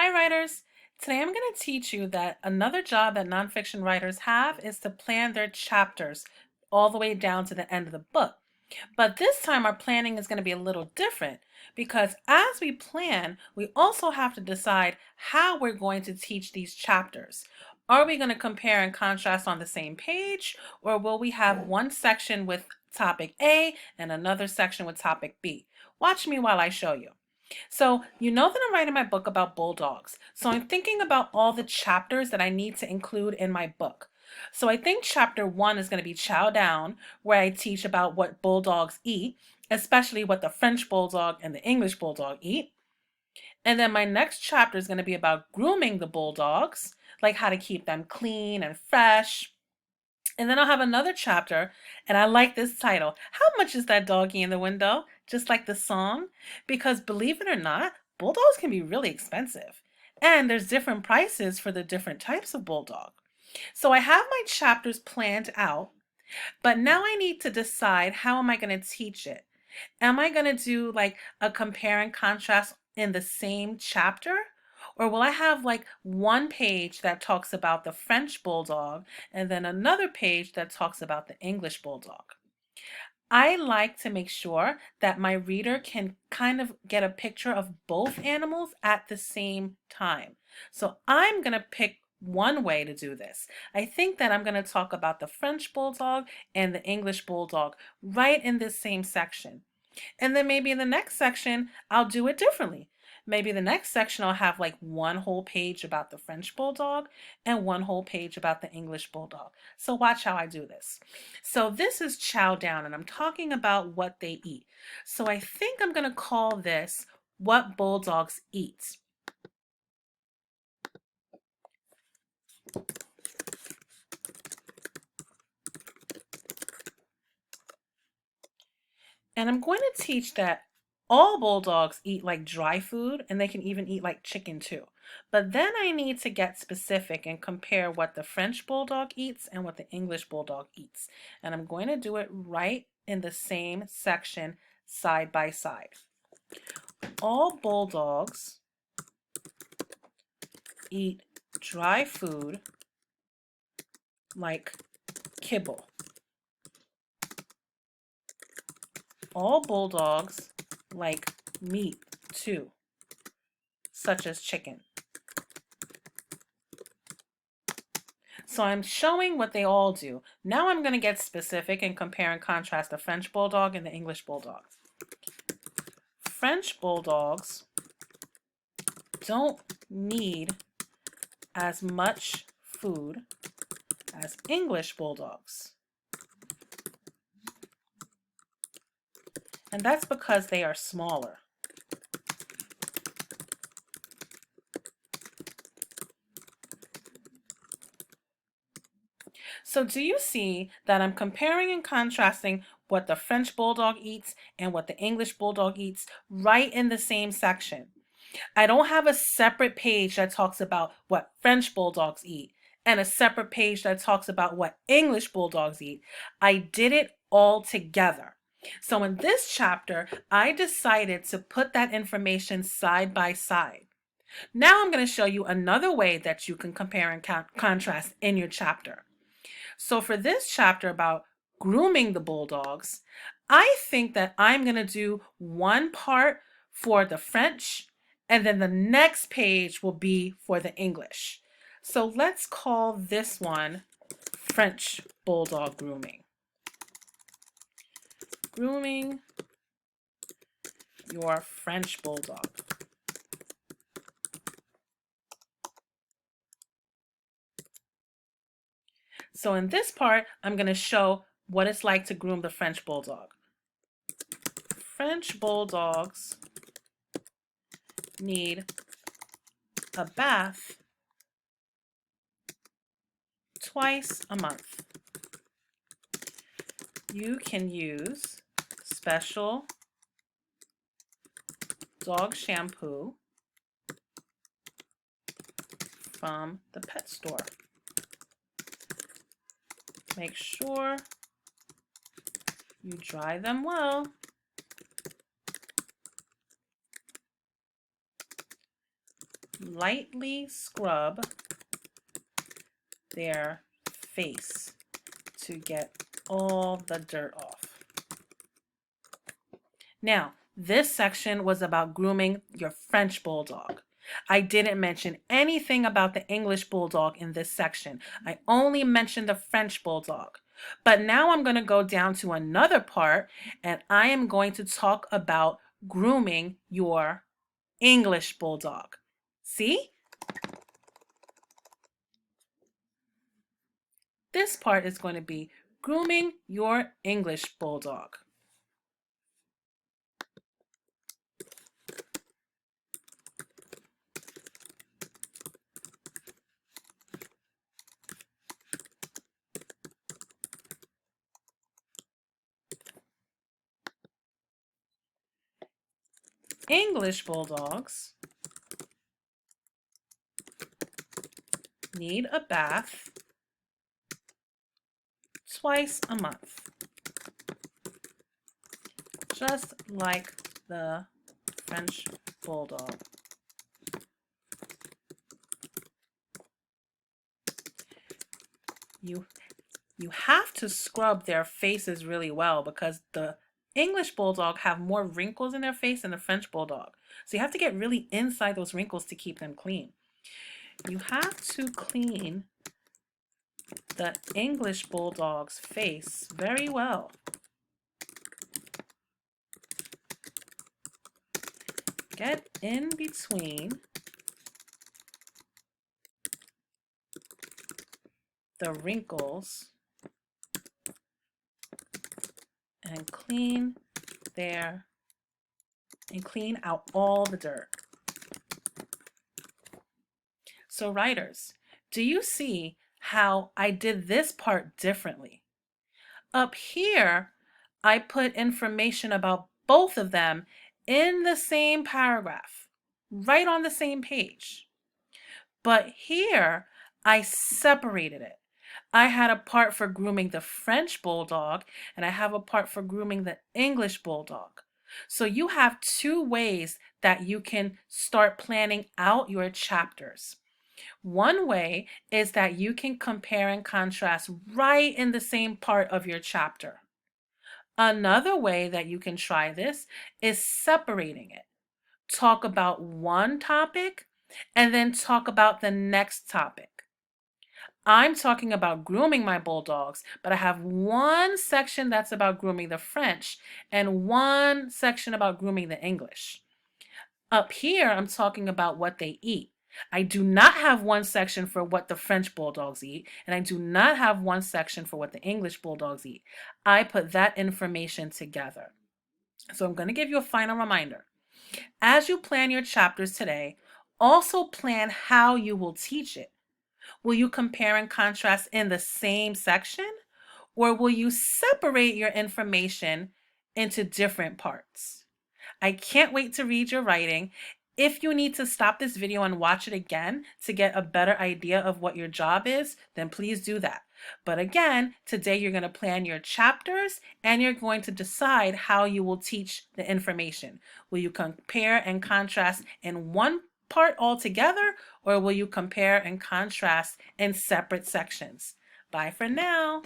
Hi writers! Today I'm going to teach you that another job that nonfiction writers have is to plan their chapters all the way down to the end of the book. But this time our planning is going to be a little different because as we plan, we also have to decide how we're going to teach these chapters. Are we going to compare and contrast on the same page, or will we have one section with topic A and another section with topic B? Watch me while I show you. So you know that I'm writing my book about bulldogs. So I'm thinking about all the chapters that I need to include in my book. So I think chapter 1 is going to be Chow Down, where I teach about what bulldogs eat, especially what the French bulldog and the English bulldog eat. And then my next chapter is going to be about grooming the bulldogs, like how to keep them clean and fresh. And then I'll have another chapter, and I like this title. How much is that doggy in the window? Just like the song. Because believe it or not, bulldogs can be really expensive. And there's different prices for the different types of bulldog. So I have my chapters planned out, but now I need to decide how am I going to teach it. Am I going to do like a compare and contrast in the same chapter? Or will I have like one page that talks about the French bulldog and then another page that talks about the English bulldog? I like to make sure that my reader can kind of get a picture of both animals at the same time. So I'm going to pick one way to do this. I think that I'm going to talk about the French bulldog and the English bulldog right in this same section. And then maybe in the next section, I'll do it differently. Maybe the next section I'll have like one whole page about the French bulldog and one whole page about the English bulldog. So watch how I do this. So this is Chow Down, and I'm talking about what they eat. So I think I'm going to call this What Bulldogs Eat. And I'm going to teach that all bulldogs eat like dry food, and they can even eat like chicken too. But then I need to get specific and compare what the French bulldog eats and what the English bulldog eats. And I'm going to do it right in the same section side by side. All bulldogs eat dry food like kibble. All bulldogs like meat too, such as chicken. So I'm showing what they all do. Now I'm going to get specific and compare and contrast the French bulldog and the English bulldog. French bulldogs don't need as much food as English bulldogs. And that's because they are smaller. So do you see that I'm comparing and contrasting what the French bulldog eats and what the English bulldog eats right in the same section? I don't have a separate page that talks about what French bulldogs eat and a separate page that talks about what English bulldogs eat. I did it all together. So in this chapter, I decided to put that information side by side. Now I'm going to show you another way that you can compare and contrast in your chapter. So for this chapter about grooming the bulldogs, I think that I'm going to do one part for the French, and then the next page will be for the English. So let's call this one French bulldog grooming. Grooming your French bulldog. So in this part, I'm going to show what it's like to groom the French bulldog. French bulldogs need a bath twice a month. You can use special dog shampoo from the pet store. Make sure you dry them well. lightly scrub their face to get all the dirt off. Now, this section was about grooming your French Bulldog. I didn't mention anything about the English Bulldog in this section. I only mentioned the French Bulldog. But now I'm going to go down to another part and I am going to talk about grooming your English Bulldog. See? This part is going to be grooming your English Bulldog. English Bulldogs need a bath twice a month, just like the French Bulldog. You have to scrub their faces really well because the English Bulldog have more wrinkles in their face than the French Bulldog. So you have to get really inside those wrinkles to keep them clean. You have to clean the English Bulldog's face very well. Get in between the wrinkles and clean out all the dirt. So writers, do you see how I did this part differently? Up here, I put information about both of them in the same paragraph, right on the same page. But here, I separated it. I had a part for grooming the French Bulldog, and I have a part for grooming the English Bulldog. So you have two ways that you can start planning out your chapters. One way is that you can compare and contrast right in the same part of your chapter. Another way that you can try this is separating it. Talk about one topic and then talk about the next topic. I'm talking about grooming my bulldogs, but I have one section that's about grooming the French and one section about grooming the English. Up here, I'm talking about what they eat. I do not have one section for what the French Bulldogs eat, and I do not have one section for what the English Bulldogs eat. I put that information together. So I'm going to give you a final reminder. As you plan your chapters today, also plan how you will teach it. Will you compare and contrast in the same section, or will you separate your information into different parts? I can't wait to read your writing. If you need to stop this video and watch it again to get a better idea of what your job is, then please do that. But again, today you're going to plan your chapters and you're going to decide how you will teach the information. Will you compare and contrast in one part altogether, or will you compare and contrast in separate sections? Bye for now.